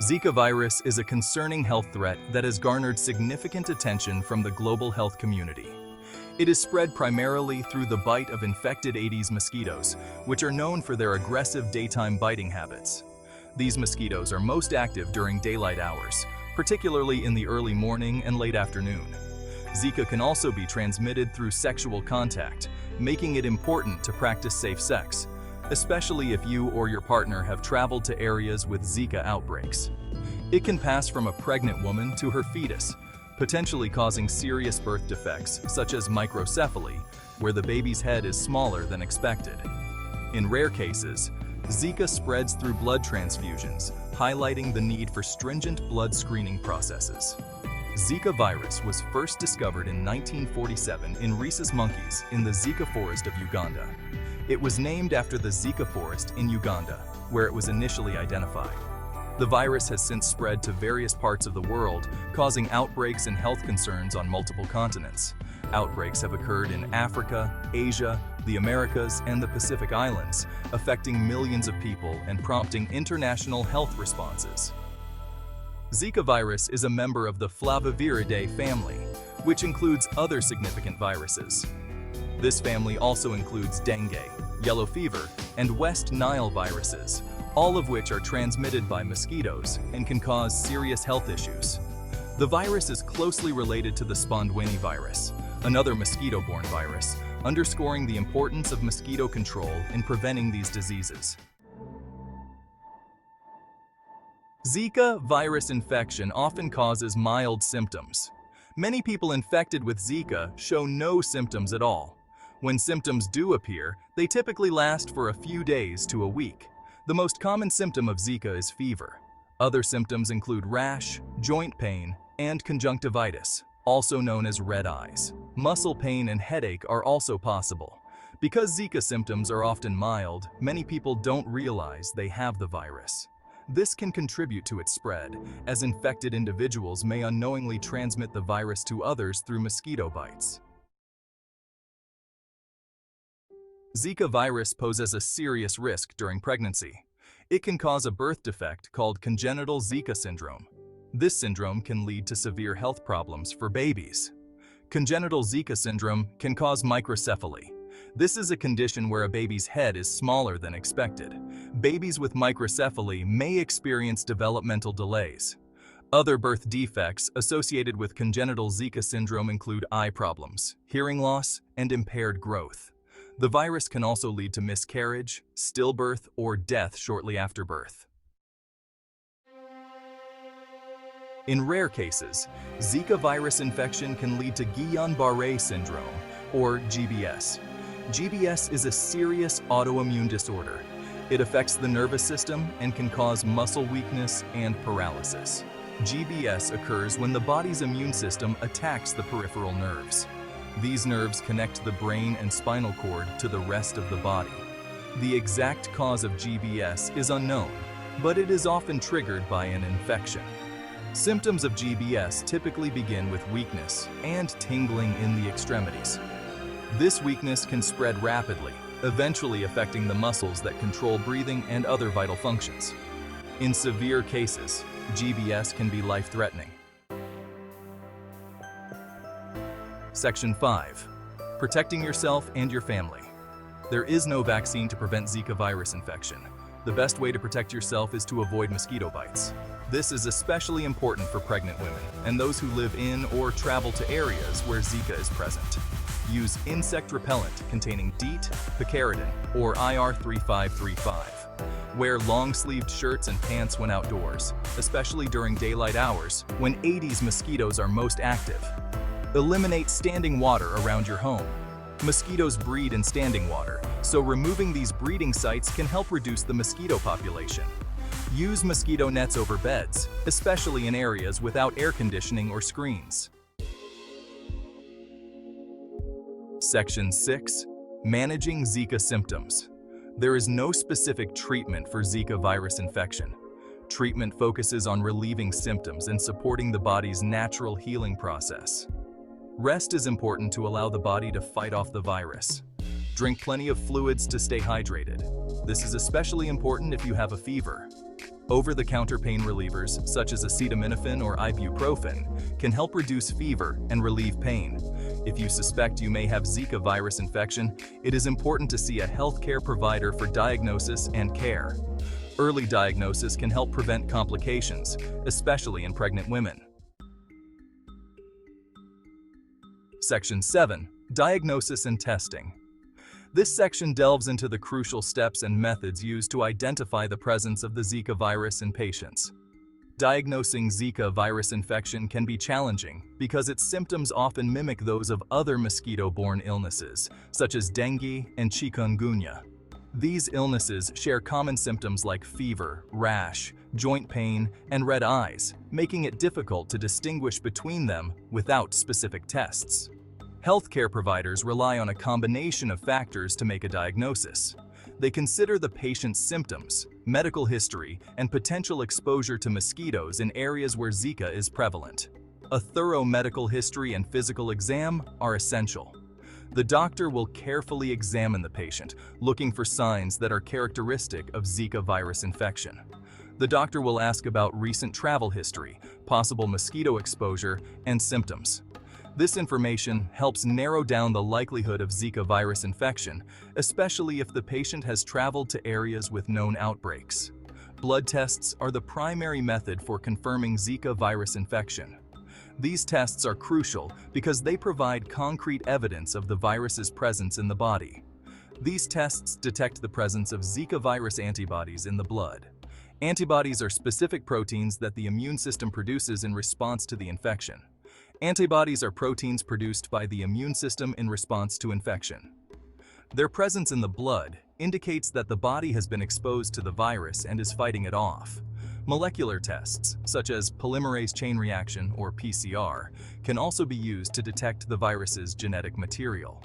Zika virus is a concerning health threat that has garnered significant attention from the global health community. It is spread primarily through the bite of infected Aedes mosquitoes, which are known for their aggressive daytime biting habits. These mosquitoes are most active during daylight hours, particularly in the early morning and late afternoon. Zika can also be transmitted through sexual contact, making it important to practice safe sex, especially if you or your partner have traveled to areas with Zika outbreaks. It can pass from a pregnant woman to her fetus, potentially causing serious birth defects such as microcephaly, where the baby's head is smaller than expected. In rare cases, Zika spreads through blood transfusions, highlighting the need for stringent blood screening processes. Zika virus was first discovered in 1947 in rhesus monkeys in the Zika forest of Uganda. It was named after the Zika forest in Uganda, where it was initially identified. The virus has since spread to various parts of the world, causing outbreaks and health concerns on multiple continents. Outbreaks have occurred in Africa, Asia, the Americas, and the Pacific Islands, affecting millions of people and prompting international health responses. Zika virus is a member of the Flaviviridae family, which includes other significant viruses. This family also includes dengue, yellow fever, and West Nile viruses, all of which are transmitted by mosquitoes and can cause serious health issues. The virus is closely related to the Spondwini virus, another mosquito-borne virus, underscoring the importance of mosquito control in preventing these diseases. Zika virus infection often causes mild symptoms. Many people infected with Zika show no symptoms at all. When symptoms do appear, they typically last for a few days to a week. The most common symptom of Zika is fever. Other symptoms include rash, joint pain, and conjunctivitis, also known as red eyes. Muscle pain and headache are also possible. Because Zika symptoms are often mild, many people don't realize they have the virus. This can contribute to its spread, as infected individuals may unknowingly transmit the virus to others through mosquito bites. Zika virus poses a serious risk during pregnancy. It can cause a birth defect called congenital Zika syndrome. This syndrome can lead to severe health problems for babies. Congenital Zika syndrome can cause microcephaly. This is a condition where a baby's head is smaller than expected. Babies with microcephaly may experience developmental delays. Other birth defects associated with congenital Zika syndrome include eye problems, hearing loss, and impaired growth. The virus can also lead to miscarriage, stillbirth, or death shortly after birth. In rare cases, Zika virus infection can lead to Guillain-Barré syndrome, or GBS. GBS is a serious autoimmune disorder. It affects the nervous system and can cause muscle weakness and paralysis. GBS occurs when the body's immune system attacks the peripheral nerves. These nerves connect the brain and spinal cord to the rest of the body. The exact cause of GBS is unknown, but it is often triggered by an infection. Symptoms of GBS typically begin with weakness and tingling in the extremities. This weakness can spread rapidly, eventually affecting the muscles that control breathing and other vital functions. In severe cases, GBS can be life-threatening. Section 5. Protecting yourself and your family. There is no vaccine to prevent Zika virus infection. The best way to protect yourself is to avoid mosquito bites. This is especially important for pregnant women and those who live in or travel to areas where Zika is present. Use insect repellent containing DEET, picaridin, or IR3535. Wear long-sleeved shirts and pants when outdoors, especially during daylight hours when Aedes mosquitoes are most active. Eliminate standing water around your home. Mosquitoes breed in standing water, so removing these breeding sites can help reduce the mosquito population. Use mosquito nets over beds, especially in areas without air conditioning or screens. Section 6. Managing Zika symptoms. There is no specific treatment for Zika virus infection. Treatment focuses on relieving symptoms and supporting the body's natural healing process. Rest is important to allow the body to fight off the virus. Drink plenty of fluids to stay hydrated. This is especially important if you have a fever. Over-the-counter pain relievers, such as acetaminophen or ibuprofen, can help reduce fever and relieve pain. If you suspect you may have Zika virus infection, it is important to see a healthcare provider for diagnosis and care. Early diagnosis can help prevent complications, especially in pregnant women. Section 7. Diagnosis and testing. This section delves into the crucial steps and methods used to identify the presence of the Zika virus in patients. Diagnosing Zika virus infection can be challenging because its symptoms often mimic those of other mosquito-borne illnesses, such as dengue and chikungunya. These illnesses share common symptoms like fever, rash, joint pain, and red eyes, making it difficult to distinguish between them without specific tests. Healthcare providers rely on a combination of factors to make a diagnosis. They consider the patient's symptoms, medical history, and potential exposure to mosquitoes in areas where Zika is prevalent. A thorough medical history and physical exam are essential. The doctor will carefully examine the patient, looking for signs that are characteristic of Zika virus infection. The doctor will ask about recent travel history, possible mosquito exposure, and symptoms. This information helps narrow down the likelihood of Zika virus infection, especially if the patient has traveled to areas with known outbreaks. Blood tests are the primary method for confirming Zika virus infection. These tests are crucial because they provide concrete evidence of the virus's presence in the body. These tests detect the presence of Zika virus antibodies in the blood. Antibodies are specific proteins that the immune system produces in response to the infection. Antibodies are proteins produced by the immune system in response to infection. Their presence in the blood indicates that the body has been exposed to the virus and is fighting it off. Molecular tests, such as polymerase chain reaction or PCR, can also be used to detect the virus's genetic material.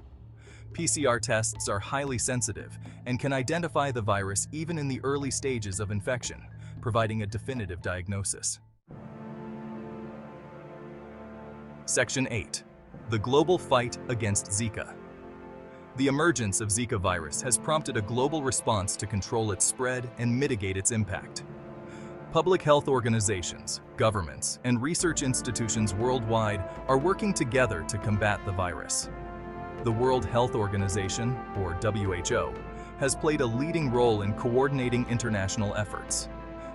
PCR tests are highly sensitive and can identify the virus even in the early stages of infection, providing a definitive diagnosis. Section 8. The global fight against Zika. The emergence of Zika virus has prompted a global response to control its spread and mitigate its impact. Public health organizations, governments, and research institutions worldwide are working together to combat the virus. The World Health Organization, or WHO, has played a leading role in coordinating international efforts.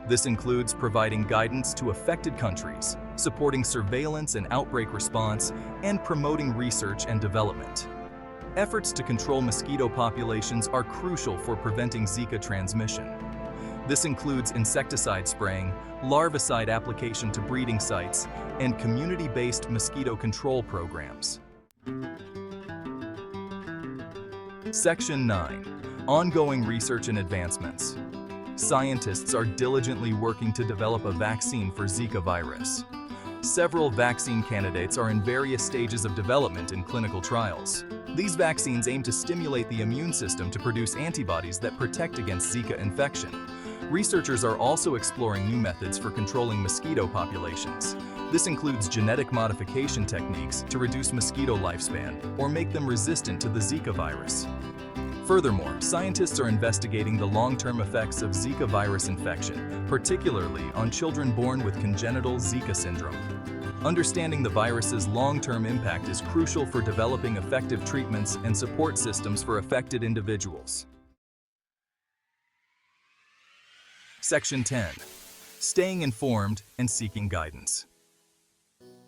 This includes providing guidance to affected countries, supporting surveillance and outbreak response, and promoting research and development. Efforts to control mosquito populations are crucial for preventing Zika transmission. This includes insecticide spraying, larvicide application to breeding sites, and community-based mosquito control programs. Section 9. Ongoing research and advancements. Scientists are diligently working to develop a vaccine for Zika virus. Several vaccine candidates are in various stages of development in clinical trials. These vaccines aim to stimulate the immune system to produce antibodies that protect against Zika infection. Researchers are also exploring new methods for controlling mosquito populations. This includes genetic modification techniques to reduce mosquito lifespan or make them resistant to the Zika virus. Furthermore, scientists are investigating the long-term effects of Zika virus infection, particularly on children born with congenital Zika syndrome. Understanding the virus's long-term impact is crucial for developing effective treatments and support systems for affected individuals. Section 10. Staying informed and seeking guidance.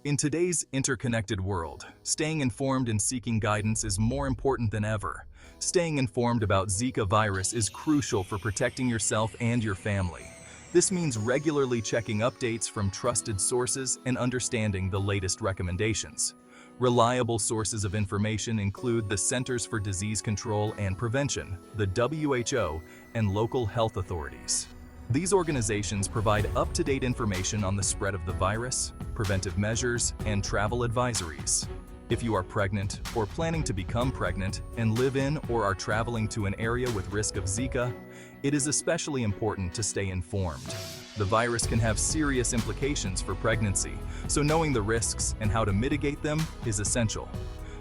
In today's interconnected world, staying informed and seeking guidance is more important than ever. Staying informed about Zika virus is crucial for protecting yourself and your family. This means regularly checking updates from trusted sources and understanding the latest recommendations. Reliable sources of information include the Centers for Disease Control and Prevention, the WHO, and local health authorities. These organizations provide up-to-date information on the spread of the virus, preventive measures, and travel advisories. If you are pregnant or planning to become pregnant and live in or are traveling to an area with risk of Zika, it is especially important to stay informed. The virus can have serious implications for pregnancy, so knowing the risks and how to mitigate them is essential.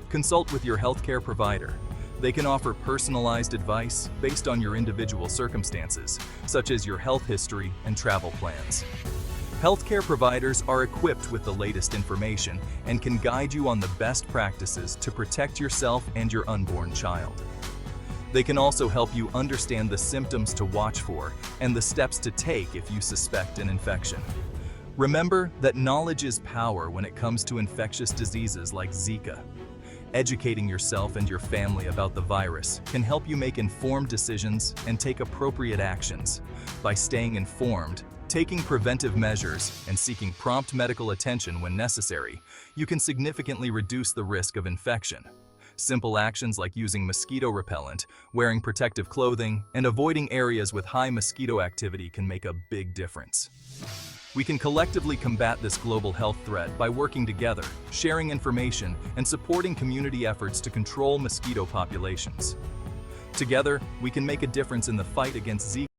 Consult with your healthcare provider. They can offer personalized advice based on your individual circumstances, such as your health history and travel plans. Healthcare providers are equipped with the latest information and can guide you on the best practices to protect yourself and your unborn child. They can also help you understand the symptoms to watch for and the steps to take if you suspect an infection. Remember that knowledge is power when it comes to infectious diseases like Zika. Educating yourself and your family about the virus can help you make informed decisions and take appropriate actions. By staying informed, taking preventive measures, and seeking prompt medical attention when necessary, you can significantly reduce the risk of infection. Simple actions like using mosquito repellent, wearing protective clothing, and avoiding areas with high mosquito activity can make a big difference. We can collectively combat this global health threat by working together, sharing information, and supporting community efforts to control mosquito populations. Together, we can make a difference in the fight against Zika.